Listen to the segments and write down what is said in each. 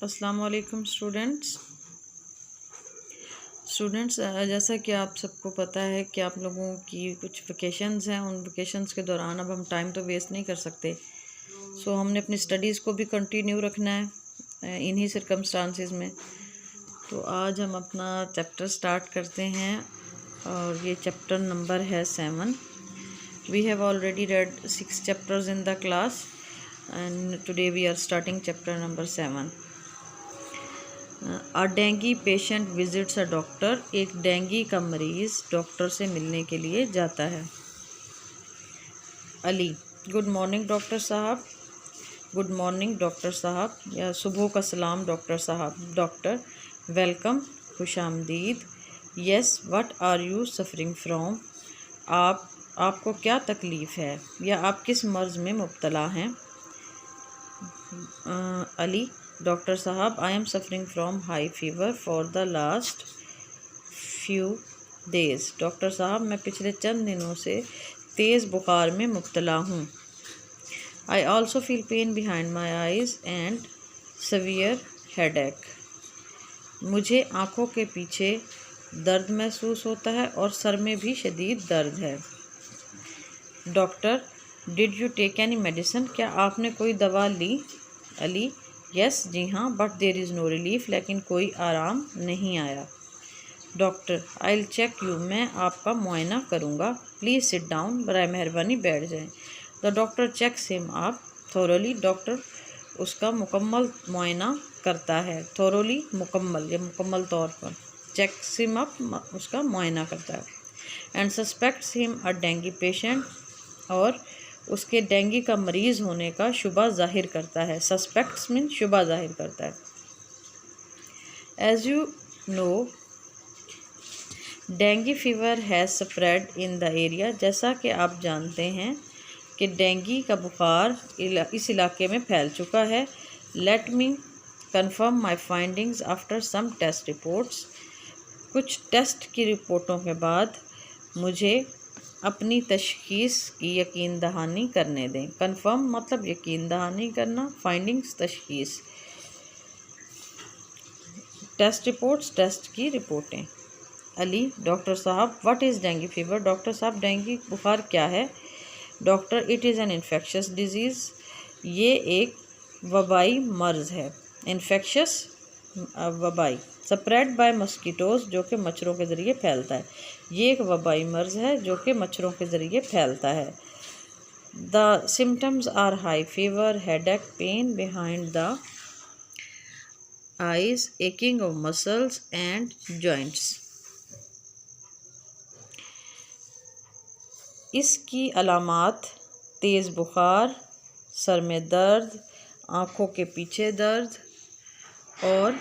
अस्सलाम वालेकुम स्टूडेंट्स। जैसा कि आप सबको पता है कि आप लोगों की कुछ वेकेशंस हैं। उन वेकेशंस के दौरान अब हम टाइम तो वेस्ट नहीं कर सकते। हमने अपनी स्टडीज़ को भी कंटिन्यू रखना है इन्हीं सर्कमस्टांसिस में। तो आज हम अपना चैप्टर स्टार्ट करते हैं और ये चैप्टर नंबर है 7। We have already read 6 chapters in the class and today we are starting chapter number 7। A dengue patient visits a doctor. एक डेंगी का मरीज़ डॉक्टर से मिलने के लिए जाता है। अली, गुड मॉर्निंग डॉक्टर साहब। गुड मॉर्निंग डॉक्टर साहब, या सुबह का सलाम डॉक्टर साहब। डॉक्टर, वेलकम, खुशामदीद। Yes, what are you suffering from. आपको क्या तकलीफ़ है या आप किस मर्ज़ में मुब्तला हैं। अली, डॉक्टर साहब, I am suffering from high fever for the last few days. Doctor साहब, मैं पिछले चंद दिनों से तेज़ बुखार में मुब्तला हूँ। I also feel pain behind my eyes and severe headache. मुझे आँखों के पीछे दर्द महसूस होता है और सर में भी शदीद दर्द है। Doctor, did you take any medicine. क्या आपने कोई दवा ली। अली, यस, जी हाँ, but there is no relief. लेकिन कोई आराम नहीं आया। Doctor, I will check you. मैं आपका मुआयना करूँगा। Please sit down. बराए मेहरबानी बैठ जाएं। The doctor checks him up thoroughly. Doctor उसका मुकम्मल मुआयना करता है। थोरोली मुकम्मल या मुकम्मल तौर पर। चेक्स हिम अप उसका मुआयना करता है। And suspects him a dengue patient, और उसके डेंगी का मरीज़ होने का शुबा ज़ाहिर करता है। सस्पेक्ट्स मीन शुबा ज़ाहिर करता है। As you know dengue fever has spread in the area. जैसा कि आप जानते हैं कि डेंगी का बुखार इस इलाके में फैल चुका है। Let me confirm my findings after some test reports. कुछ टेस्ट की रिपोर्टों के बाद मुझे अपनी तशख़ीस की यकीन दहानी करने दें। कन्फर्म मतलब यकीन दहानी करना, फाइंडिंग्स तशख़ीस। टेस्ट रिपोर्ट्स टेस्ट की रिपोर्टें। अली, डॉक्टर साहब, what is dinghy fever. Doctor साहब, डेंगी बुखार क्या है। Doctor, it is an infectious disease. ये एक वबाई मर्ज़ है। इन्फेक्शस वबाई, स्प्रेड बाय मस्कीटोज़, जो कि मच्छरों के ज़रिए फैलता है। ये एक वबाई मर्ज़ है जो कि मच्छरों के ज़रिए फैलता है। The symptoms are high fever, headache, pain behind the eyes, aching of muscles and joints. इसकी अलामात तेज़ बुखार, सर में दर्द, आँखों के पीछे दर्द और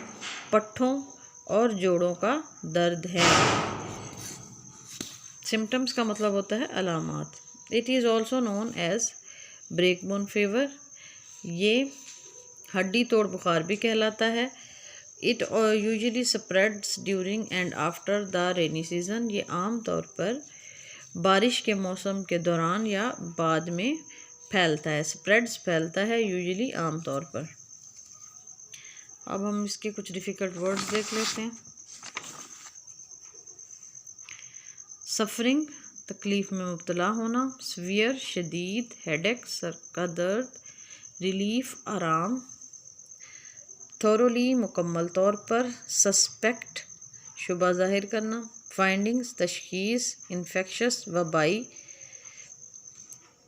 पट्ठों और जोड़ों का दर्द है। सिम्टम्स का मतलब होता है अलामात। It is also known as breakbone fever. ये हड्डी तोड़ बुखार भी कहलाता है। It usually spreads during and after the rainy season. ये आम तौर पर बारिश के मौसम के दौरान या बाद में फैलता है। स्प्रेड्स फैलता है यूजुअली आम तौर पर। अब हम इसके कुछ डिफ़िकल्ट वर्ड्स देख लेते हैं। सफरिंग, तकलीफ़ में मुब्तला होना। सवियर, शदीद। हेडेक, सर का दर्द। रिलीफ, आराम। थोरोली, मुकम्मल तौर पर। सस्पेक्ट, शुबा ज़ाहिर करना। फाइंडिंग्स, तशख़ीस। इन्फेक्शस, वबाई।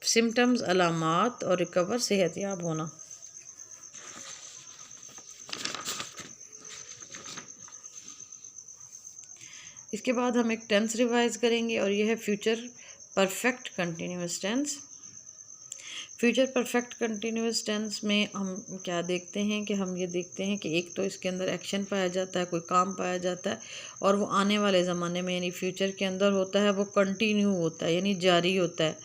सिम्टम्स, अलामात। और रिकवर, सेहतयाब होना। इसके बाद हम एक टेंस रिवाइज करेंगे और यह है future perfect continuous tense. Future perfect continuous tense में हम क्या देखते हैं कि हम ये देखते हैं कि एक तो इसके अंदर एक्शन पाया जाता है, कोई काम पाया जाता है, और वो आने वाले ज़माने में यानी फ्यूचर के अंदर होता है, वो कंटिन्यू होता है यानी जारी होता है।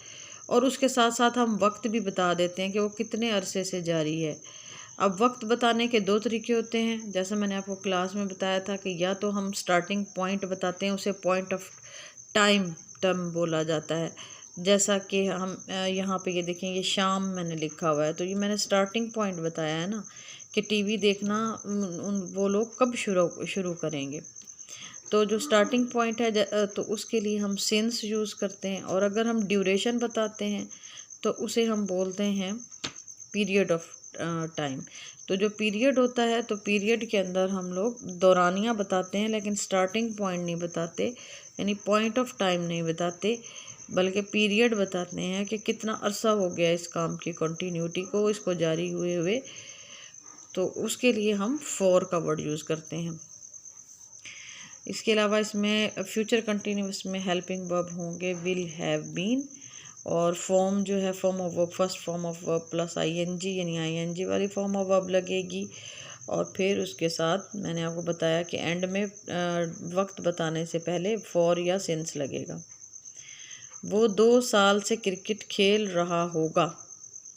और उसके साथ साथ हम वक्त भी बता देते हैं कि वो कितने अरसे से जारी है। अब वक्त बताने के दो तरीके होते हैं, जैसा मैंने आपको क्लास में बताया था कि या तो हम स्टार्टिंग पॉइंट बताते हैं, उसे पॉइंट ऑफ टाइम टर्म बोला जाता है। जैसा कि हम यहाँ पे ये देखें, ये शाम मैंने लिखा हुआ है, तो ये मैंने स्टार्टिंग पॉइंट बताया है ना कि टीवी देखना वो लोग कब शुरू करेंगे। तो जो स्टार्टिंग पॉइंट है तो उसके लिए हम सिंस यूज़ करते हैं, और अगर हम ड्यूरेशन बताते हैं तो उसे हम बोलते हैं पीरियड ऑफ टाइम। तो जो पीरियड होता है तो पीरियड के अंदर हम लोग दौरानियाँ बताते हैं, लेकिन स्टार्टिंग पॉइंट नहीं बताते, यानी पॉइंट ऑफ टाइम नहीं बताते, बल्कि पीरियड बताते हैं कि कितना अरसा हो गया इस काम की कंटिन्यूटी को, इसको जारी हुए हुए। तो उसके लिए हम फॉर का वर्ड यूज़ करते हैं। इसके अलावा इसमें फ्यूचर कंटिन्यूस में हेल्पिंग वर्ब होंगे विल, हैव, बीन, और फॉर्म जो है form of verb, first form of verb plus ING, यानी आईएनजी वाली फॉर्म ऑफ वर्ब लगेगी। और फिर उसके साथ मैंने आपको बताया कि एंड में वक्त बताने से पहले फॉर या सिंस लगेगा। वो 2 साल से क्रिकेट खेल रहा होगा।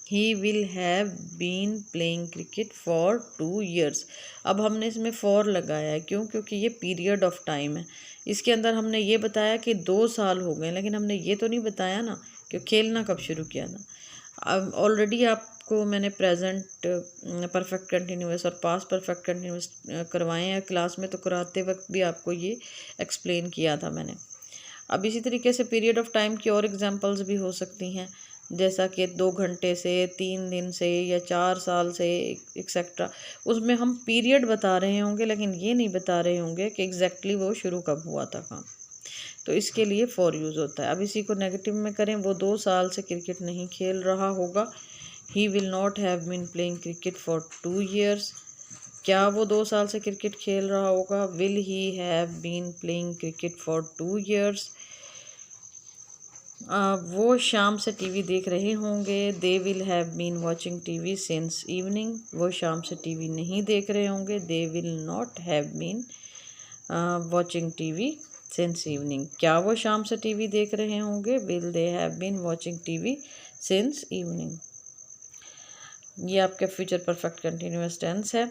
He will have been playing cricket for 2 years। अब हमने इसमें for लगाया है, क्यों? क्योंकि ये पीरियड ऑफ टाइम है। इसके अंदर हमने ये बताया कि 2 साल हो गए, लेकिन हमने ये तो नहीं बताया ना कि खेलना कब शुरू किया था। अब ऑलरेडी आपको मैंने प्रेजेंट परफेक्ट कंटिन्यूअस और पास्ट परफेक्ट कंटिन्यूअस करवाए हैं क्लास में, तो कराते वक्त भी आपको ये एक्सप्लेन किया था मैंने। अब इसी तरीके से पीरियड ऑफ टाइम की और एग्जांपल्स भी हो सकती हैं, जैसा कि 2 घंटे से, 3 दिन से, या 4 साल से, एक्सेट्रा। उसमें हम पीरियड बता रहे होंगे, लेकिन ये नहीं बता रहे होंगे कि एग्जैक्टली वो शुरू कब हुआ था काम। तो इसके लिए फॉर यूज़ होता है। अब इसी को नेगेटिव में करें, वो 2 साल से क्रिकेट नहीं खेल रहा होगा। He will not have been playing cricket for 2 years। क्या वो 2 साल से क्रिकेट खेल रहा होगा? Will he have been playing cricket for 2 years। वो शाम से टीवी देख रहे होंगे। They will have been watching TV since evening. वो शाम से टीवी नहीं देख रहे होंगे। They will not have been watching TV since evening. क्या वो शाम से टीवी देख रहे होंगे? Will they have been watching TV since evening. ये आपका फ्यूचर परफेक्ट कंटिन्यूअस टेंस है।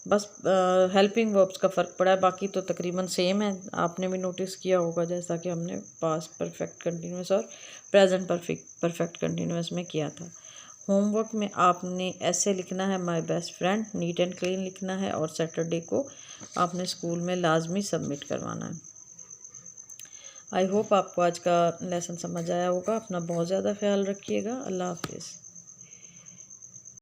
बस हेल्पिंग वर्ब्स का फ़र्क पड़ा है, बाकी तो तकरीबन सेम है। आपने भी नोटिस किया होगा, जैसा कि हमने पास्ट परफेक्ट कंटिन्यूअस और प्रेजेंट परफेक्ट कंटिन्यूअस में किया था। होमवर्क में आपने ऐसे लिखना है my best friend, neat and clean लिखना है, और सैटरडे को आपने स्कूल में लाजमी सबमिट करवाना है। आई होप आपको आज का लेसन समझ आया होगा। अपना बहुत ज़्यादा ख्याल रखिएगा। अल्लाह हाफिज़।